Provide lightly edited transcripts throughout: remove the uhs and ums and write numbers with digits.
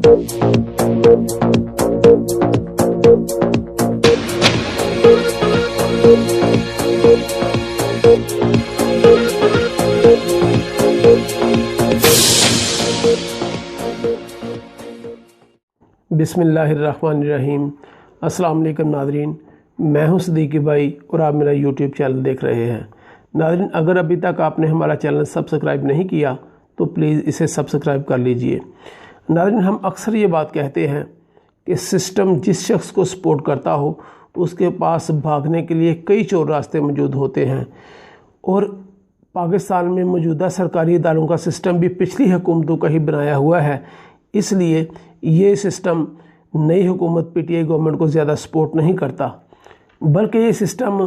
बिस्मिल्लाहिर्रहमानिर्रहीम। अस्सलाम वालेकुम नाज़रीन, मैं हूं सदीकी भाई और आप मेरा यूट्यूब चैनल देख रहे हैं। नाज़रीन, अगर अभी तक आपने हमारा चैनल सब्सक्राइब नहीं किया तो प्लीज़ इसे सब्सक्राइब कर लीजिए। नाज़रीन, हम अक्सर ये बात कहते हैं कि सिस्टम जिस शख्स को सपोर्ट करता हो उसके पास भागने के लिए कई चोर रास्ते मौजूद होते हैं, और पाकिस्तान में मौजूदा सरकारी इदारों का सिस्टम भी पिछली हुकूमतों का ही बनाया हुआ है। इसलिए ये सिस्टम नई हुकूमत पीटीआई गवर्नमेंट को ज़्यादा सपोर्ट नहीं करता, बल्कि ये सिस्टम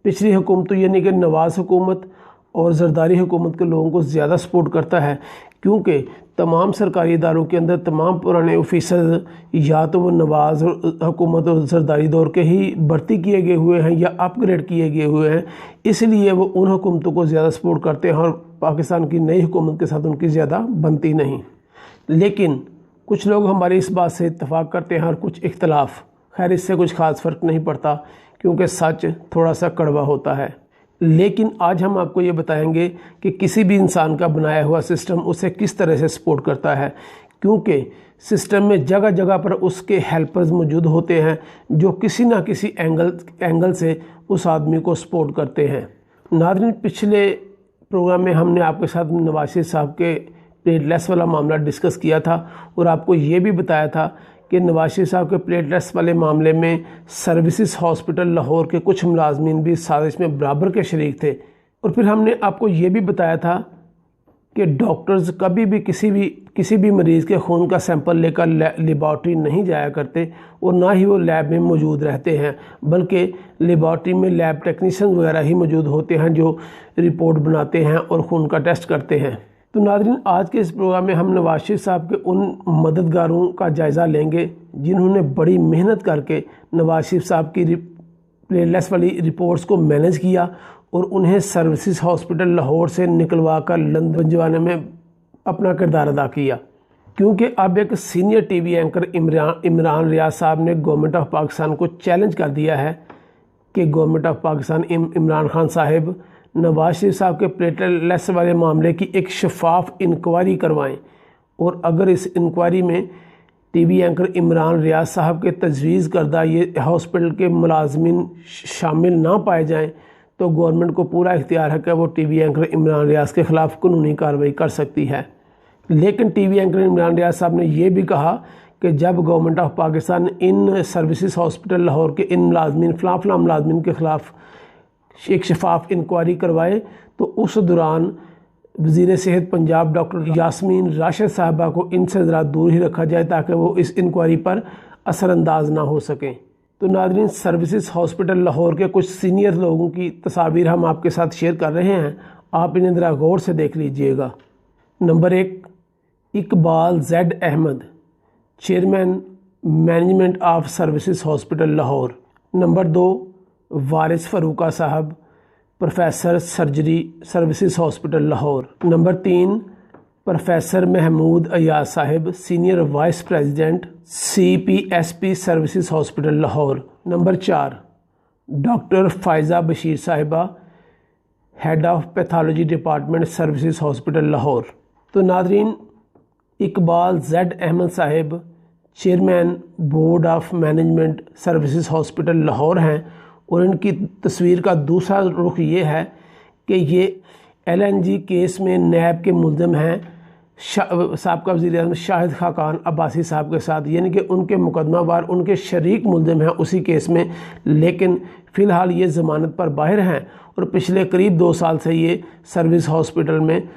पिछली हुकूमतों यानी कि नवाज़ हुकूमत और जरदारी हुकूमत के लोगों को ज़्यादा सपोर्ट करता है, क्योंकि तमाम सरकारी इदारों के अंदर तमाम पुराने ऑफिसर या तो वो नवाज़ हुकूमत और जरदारी दौर के ही भर्ती किए गए हुए हैं या अपग्रेड किए गए हुए हैं। इसलिए वो उन हुकूमतों को ज़्यादा सपोर्ट करते हैं और पाकिस्तान की नई हुकूमत के साथ उनकी ज़्यादा बनती नहीं। लेकिन कुछ लोग हमारी इस बात से इत्तेफाक करते हैं और कुछ इख्तलाफ। खैर, इससे कुछ ख़ास फ़र्क नहीं पड़ता, क्योंकि सच थोड़ा सा कड़वा होता है। लेकिन आज हम आपको ये बताएंगे कि किसी भी इंसान का बनाया हुआ सिस्टम उसे किस तरह से सपोर्ट करता है, क्योंकि सिस्टम में जगह जगह पर उसके हेल्पर्स मौजूद होते हैं जो किसी ना किसी एंगल से उस आदमी को सपोर्ट करते हैं। नाज़रीन, पिछले प्रोग्राम में हमने आपके साथ नवाज शरीफ साहब के प्लेटलेस वाला मामला डिस्कस किया था और आपको ये भी बताया था कि नवाज शरीफ साहब के प्लेटलेस वाले मामले में सर्विसेज हॉस्पिटल लाहौर के कुछ मुलाजमीन भी साजिश में बराबर के शरीक थे। और फिर हमने आपको ये भी बताया था कि डॉक्टर्स कभी भी किसी भी मरीज़ के खून का सैंपल लेकर लेबॉर्ट्री नहीं जाया करते और ना ही वो लैब में मौजूद रहते हैं, बल्कि लेबॉर्ट्री में लैब टेक्नीशियन वगैरह ही मौजूद होते हैं जो रिपोर्ट बनाते हैं और खून का टेस्ट करते हैं। तो नाज़रीन, आज के इस प्रोग्राम में हम नवाज शरीफ साहब के उन मददगारों का जायज़ा लेंगे जिन्होंने बड़ी मेहनत करके नवाज शरीफ साहब की प्लेटलेस वाली रिपोर्ट्स को मैनेज किया और उन्हें सर्विसेज हॉस्पिटल लाहौर से निकलवा कर लंदन भिजवाने में अपना किरदार अदा किया। क्योंकि अब एक senior TV anchor Imran Riaz साहब ने गवर्नमेंट ऑफ पाकिस्तान को चैलेंज कर दिया है कि गवर्नमेंट ऑफ पाकिस्तान इमरान खान साहब नवाज शरीफ साहब के प्लेटलेस वाले मामले की एक शफाफ इंक्वायरी करवाएं, और अगर इस इंक्वायरी में टीवी एंकर इमरान रियाज साहब के तजवीज़ करदा ये हॉस्पिटल के मुलाजमीन शामिल ना पाए जाएं तो गवर्नमेंट को पूरा इख्तियार है कि वो टीवी एंकर इमरान रियाज के ख़िलाफ़ कानूनी कार्रवाई कर सकती है। लेकिन टीवी एंकर इमरान रियाज साहब ने यह भी कहा कि जब government of Pakistan in services hospital Lahore के इन मुलाजमीन फ़लाँ मुलाजमीन के ख़िलाफ़ एक शफाफ इंक्वायरी करवाए तो उस दौरान वज़ीर सेहत पंजाब डॉक्टर यास्मीन राशिद साहबा को इनसे ज़रा दूर ही रखा जाए ताकि वो इस इंक्वायरी पर असरअंदाज ना हो सकें। तो नाज़रीन, सर्विसेज हॉस्पिटल लाहौर के कुछ सीनियर लोगों की तस्वीर हम आपके साथ शेयर कर रहे हैं, आप इन्हें ज़रा गौर से देख लीजिएगा। Number 1, Iqbal Z Ahmed, chairman management of services hospital Lahore. Number 2, Waris Farooqa साहब, professor surgery services hospital Lahore. Number 3, professor Mahmood Ayaz साहब, senior vice president CPSP services hospital Lahore. Number 4, doctor Faiza Bashir साहिबा, head of pathology department services hospital Lahore. तो नाज़रीन, इकबाल ज़ेड अहमद साहब chairman board of management services hospital Lahore हैं, और इनकी तस्वीर का दूसरा रुख ये है कि ये LNG केस में नैब के मुल्ज़िम हैं साबका वज़ीर आज़म शाहिद खाकान अब्बासी साहब के साथ, यानी कि उनके मुकदमावार उनके शरीक मुल्ज़िम हैं उसी केस में, लेकिन फ़िलहाल ये ज़मानत पर बाहर हैं और पिछले करीब 2 साल से ये सर्विस हॉस्पिटल में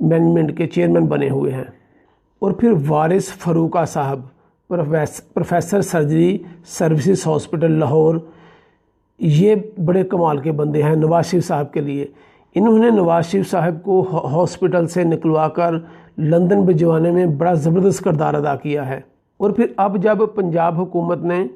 मैनेजमेंट के चेयरमैन बने हुए हैं। और फिर वारिस फ़रूका साहब, professor surgery services hospital Lahore, ये बड़े कमाल के बंदे हैं नवाज शरीफ साहब के लिए। इन्होंने नवाज शरीफ साहब को हॉस्पिटल से निकलवाकर लंदन भिजवाने में बड़ा ज़बरदस्त किरदार अदा किया है। और फिर अब जब पंजाब हुकूमत ने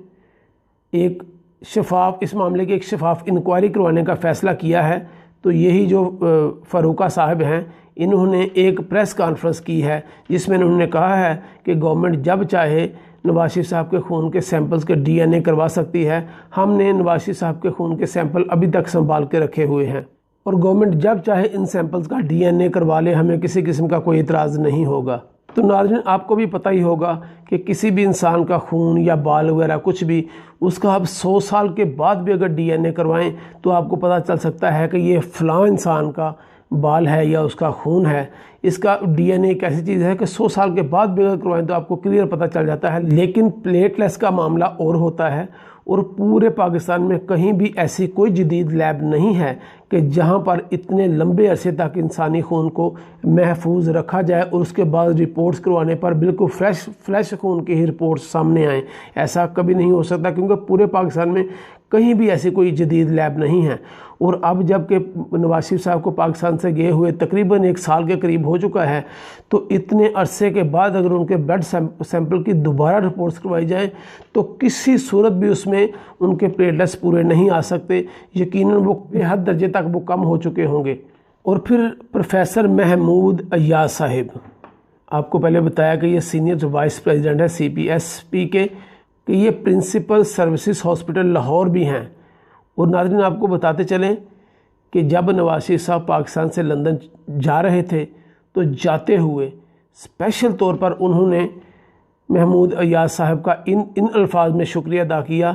इस मामले की एक शफाफ इंक्वायरी करवाने का फ़ैसला किया है, तो यही जो फ़रूका साहब हैं इन्होंने एक प्रेस कॉन्फ्रेंस की है जिसमें उन्होंने कहा है कि गवर्नमेंट जब चाहे नवाज शरीफ साहब के खून के सैंपल्स के DNA करवा सकती है। हमने नवाज शरीफ साहब के खून के सैंपल अभी तक संभाल के रखे हुए हैं और गवर्नमेंट जब चाहे इन सैंपल्स का DNA करवा ले, हमें किसी किस्म का कोई इतराज़ नहीं होगा। तो नाज़रीन, आपको भी पता ही होगा कि किसी भी इंसान का खून या बाल वगैरह कुछ भी, उसका आप 100 साल के बाद भी अगर DNA करवाएं तो आपको पता चल सकता है कि ये फ़लाँ इंसान का बाल है या उसका खून है। इसका DNA एक ऐसी चीज़ है कि 100 साल के बाद भी अगर करवाएं तो आपको क्लियर पता चल जाता है। लेकिन प्लेटलेट्स का मामला और होता है और पूरे पाकिस्तान में कहीं भी ऐसी कोई जदीद लैब नहीं है कि जहां पर इतने लंबे अरसे तक इंसानी खून को महफूज रखा जाए और उसके बाद रिपोर्ट्स करवाने पर बिल्कुल फ्रेश खून की ही रिपोर्ट्स सामने आएँ। ऐसा कभी नहीं हो सकता क्योंकि पूरे पाकिस्तान में कहीं भी ऐसी कोई जदीद लैब नहीं है। और अब जब कि नवाज शरीफ साहब को पाकिस्तान से गए हुए तकरीबन 1 साल के करीब हो चुका है, तो इतने अरसे के बाद अगर उनके ब्लड सैंपल की दोबारा रिपोर्ट्स करवाई जाए तो किसी सूरत भी उसमें उनके प्लेटलेट्स पूरे नहीं आ सकते। यकीनन वो बेहद दर्जे तक वो कम हो चुके होंगे। और फिर प्रोफेसर महमूद अय्याज साहिब, आपको पहले बताया कि ये सीनियर वाइस प्रेसिडेंट है CPSP के, कि ये प्रिंसिपल सर्विसेज हॉस्पिटल लाहौर भी हैं। और नाज़रीन, आपको बताते चलें कि जब नवाज शरीफ साहब पाकिस्तान से लंदन जा रहे थे तो जाते हुए स्पेशल तौर पर उन्होंने महमूद अय्याज साहब का इन अल्फाज में शुक्रिया अदा किया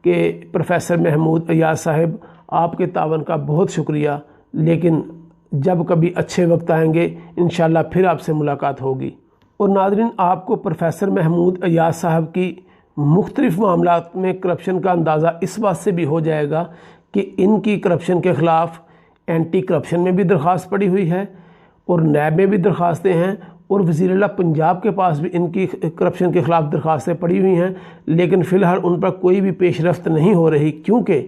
कि प्रोफेसर महमूद अय्याज साहब, आपके तावन का बहुत शुक्रिया, लेकिन जब कभी अच्छे वक्त आएंगे इंशाल्लाह फिर आपसे मुलाकात होगी। और नाज़रीन, आपको प्रोफेसर महमूद अय्याज साहब की मुख्तलिफ मामलात में करप्शन का अंदाज़ा इस बात से भी हो जाएगा कि इनकी करप्शन के ख़िलाफ़ एंटी करप्शन में भी दरख्वास्त पड़ी हुई है और नैब में भी दरख्वास्तें हैं और वज़ीर-ए-आला पंजाब के पास भी इनकी करप्शन के ख़िलाफ़ दरख्वास्तें पड़ी हुई हैं। लेकिन फ़िलहाल उन पर कोई भी पेशरफ्त नहीं हो रही क्योंकि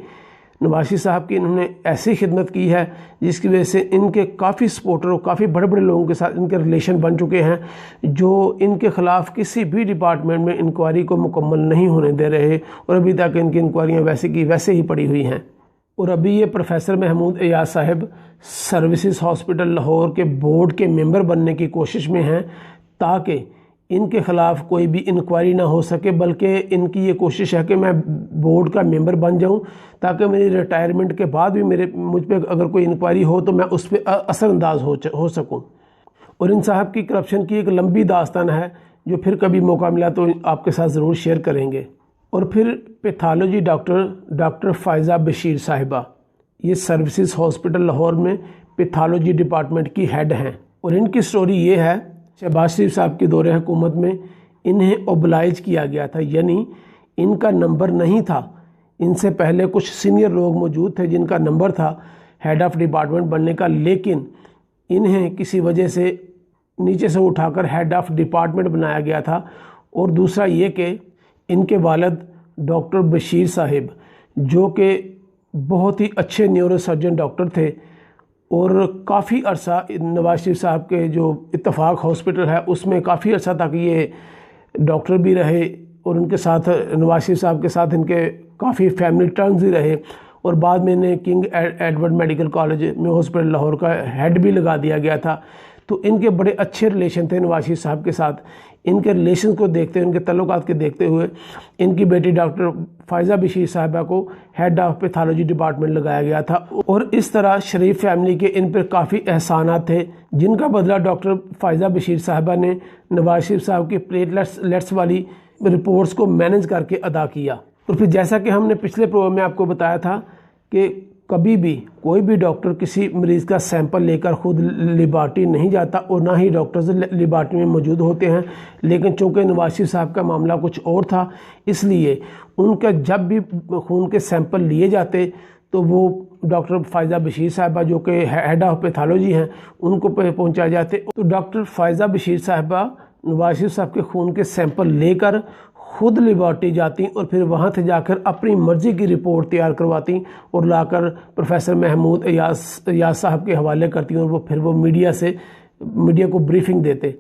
नवाज शरीफ साहब की इन्होंने ऐसी खिदमत की है जिसकी वजह से इनके काफ़ी सपोर्टर और काफ़ी बड़े बड़े लोगों के साथ इनके रिलेशन बन चुके हैं जो इनके ख़िलाफ़ किसी भी डिपार्टमेंट में इंक्वायरी को मुकम्मल नहीं होने दे रहे और अभी तक इनकी इंक्वायरियाँ वैसे की वैसे ही पड़ी हुई हैं। और अभी ये प्रोफेसर महमूद अय्याज साहब सर्विसेज हॉस्पिटल लाहौर के बोर्ड के मेंबर बनने की कोशिश में हैं ताकि इनके ख़िलाफ़ कोई भी इंक्वायरी ना हो सके, बल्कि इनकी ये कोशिश है कि मैं बोर्ड का मेंबर बन जाऊं ताकि मेरी रिटायरमेंट के बाद भी मुझ पर अगर कोई इंक्वायरी हो तो मैं उस पर असरअंदाज हो सकूं। और इन साहब की करप्शन की एक लंबी दास्तान है जो फिर कभी मौका मिला तो आपके साथ ज़रूर शेयर करेंगे। और फिर पैथोलॉजी डॉक्टर फ़ायज़ा बशीर साहिबा, ये सर्विसेज हॉस्पिटल लाहौर में पैथोलॉजी डिपार्टमेंट की हेड हैं। और इनकी स्टोरी ये है, शहबाज शरीफ साहब के दौरे हुकूमत में इन्हें ओबलाइज किया गया था, यानी इनका नंबर नहीं था। इनसे पहले कुछ सीनियर लोग मौजूद थे जिनका नंबर था हेड ऑफ़ डिपार्टमेंट बनने का, लेकिन इन्हें किसी वजह से नीचे से उठाकर हेड ऑफ़ डिपार्टमेंट बनाया गया था। और दूसरा ये कि इनके वालिद डॉक्टर बशीर साहिब जो कि बहुत ही अच्छे न्यूरोसर्जन डॉक्टर थे और काफ़ी अरसा नवाज शरीफ साहब के जो इत्तफाक हॉस्पिटल है उसमें काफ़ी अरसा तक ये डॉक्टर भी रहे और उनके साथ नवाज शरीफ साहब के साथ इनके काफ़ी फैमिली टर्म्स भी रहे। और बाद में इन्हें किंग एडवर्ड मेडिकल कॉलेज में हॉस्पिटल लाहौर का हेड भी लगा दिया गया था। तो इनके बड़े अच्छे रिलेशन थे नवाज शरीफ साहब के साथ। इनके रिलेशन को देखते हुए, इनके तल्लुकात के देखते हुए इनकी बेटी डॉक्टर फ़ायज़ा बशीर साहिबा को हेड ऑफ़ पैथोलॉजी डिपार्टमेंट लगाया गया था। और इस तरह शरीफ फैमिली के इन पर काफ़ी एहसानात थे जिनका बदला डॉक्टर फ़ायज़ा बशीर साहिबा ने नवाज शरीफ साहब की प्लेटलेट्स वाली रिपोर्ट्स को मैनेज करके अदा किया। और फिर जैसा कि हमने पिछले प्रोग्राम में आपको बताया था कि कभी भी कोई भी डॉक्टर किसी मरीज़ का सैंपल लेकर खुद लेबॉर्ट्री नहीं जाता और ना ही डॉक्टर्स लेबॉर्ट्री में मौजूद होते हैं। लेकिन चूँकि नवाज शरीफ साहब का मामला कुछ और था, इसलिए उनका जब भी खून के सैंपल लिए जाते तो वो डॉक्टर फ़ायज़ा बशीर साहिबा जो कि हेड ऑफ़ पैथोलॉजी हैं उनको पहुँचाए जाते। तो डॉक्टर फ़ायज़ा बशीर साहिबा नवाज शरीफ साहब के खून के सैंपल लेकर खुद लेबॉर्ट्री जाती और फिर वहाँ से जाकर अपनी मर्ज़ी की रिपोर्ट तैयार करवाती और लाकर प्रोफेसर महमूद अय्याज साहब के हवाले करती और फिर वो मीडिया को ब्रीफिंग देते।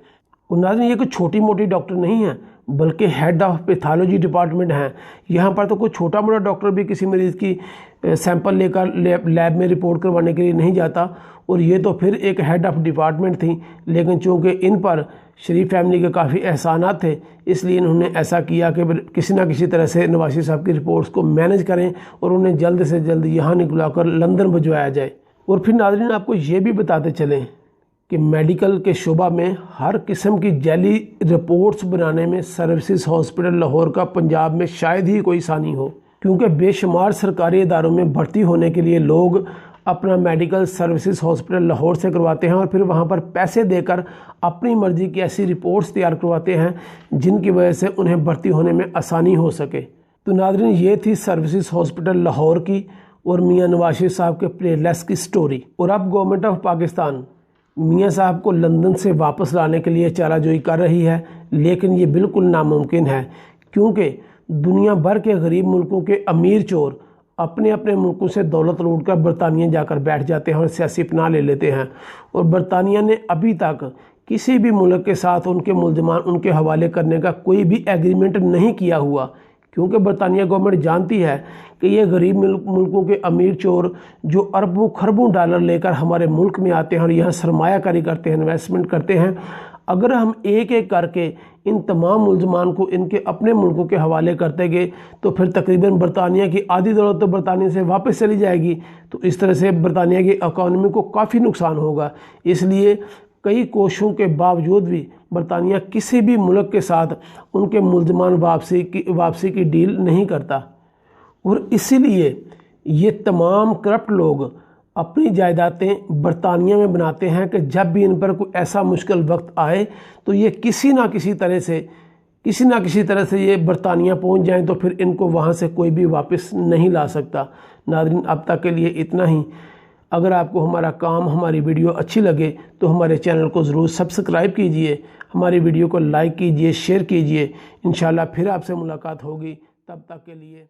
और नाज़रीन, ये कोई छोटी मोटी डॉक्टर नहीं है, बल्कि हेड ऑफ पैथोलॉजी डिपार्टमेंट हैं। यहाँ पर तो कोई छोटा मोटा डॉक्टर भी किसी मरीज़ की सैंपल लेकर लैब में रिपोर्ट करवाने के लिए नहीं जाता, और ये तो फिर एक हेड ऑफ डिपार्टमेंट थी। लेकिन चूँकि इन पर शरीफ फैमिली के काफ़ी एहसानात थे, इसलिए इन्होंने ऐसा किया कि किसी ना किसी तरह से नवाज शरीफ साहब की रिपोर्ट्स को मैनेज करें और उन्हें जल्द से जल्द यहाँ निकलाकर लंदन भिजवाया जाए। और फिर नाज़रीन आपको ये भी बताते चलें कि मेडिकल के शोबा में हर किस्म की जैली रिपोर्ट्स बनाने में सर्विसेज हॉस्पिटल लाहौर का पंजाब में शायद ही कोई सानी हो, क्योंकि बेशुमार सरकारी इदारों में भर्ती होने के लिए लोग अपना मेडिकल सर्विसेज हॉस्पिटल लाहौर से करवाते हैं और फिर वहां पर पैसे देकर अपनी मर्जी की ऐसी रिपोर्ट्स तैयार करवाते हैं जिनकी वजह से उन्हें भर्ती होने में आसानी हो सके। तो नाज़रीन ये थी सर्विसेज हॉस्पिटल लाहौर की और मियाँ नवाज शरीफ साहब के प्लेलेस की स्टोरी। और अब गवर्नमेंट ऑफ पाकिस्तान मियाँ साहब को लंदन से वापस लाने के लिए चाराजोई कर रही है, लेकिन ये बिल्कुल नामुमकिन है, क्योंकि दुनिया भर के गरीब मुल्कों के अमीर चोर अपने अपने मुल्कों से दौलत लूटकर बरतानिया जाकर बैठ जाते हैं और सियासी पनाह ले लेते हैं। और बरतानिया ने अभी तक किसी भी मुल्क के साथ उनके मुल्ज़मान उनके हवाले करने का कोई भी एग्रीमेंट नहीं किया हुआ, क्योंकि बरतानिया गवर्नमेंट जानती है कि ये गरीब मुल्कों के अमीर चोर जो अरबों खरबों डॉलर लेकर हमारे मुल्क में आते हैं और यहाँ सरमायाकारी करते हैं, इन्वेस्टमेंट करते हैं, अगर हम एक एक करके इन तमाम मुल्ज़मान को इनके अपने मुल्कों के हवाले करते गए तो फिर तकरीबन बरतानिया की आधी दौलत तो बरतानिया से वापस चली जाएगी। तो इस तरह से बरतानिया की इकॉनमी को काफ़ी नुकसान होगा। इसलिए कई कोशिशों के बावजूद भी बरतानिया किसी भी मुल्क के साथ उनके मुल्ज़मान वापसी की डील नहीं करता। और इसीलिए ये तमाम करप्ट लोग अपनी जायदादें बरतानिया में बनाते हैं कि जब भी इन पर कोई ऐसा मुश्किल वक्त आए तो ये किसी ना किसी तरह से ये बरतानिया पहुंच जाएं, तो फिर इनको वहां से कोई भी वापस नहीं ला सकता। नाज़रीन अब तक के लिए इतना ही। अगर आपको हमारा काम, हमारी वीडियो अच्छी लगे तो हमारे चैनल को ज़रूर सब्सक्राइब कीजिए, हमारी वीडियो को लाइक कीजिए, शेयर कीजिए। इंशाल्लाह फिर आपसे मुलाकात होगी। तब तक के लिए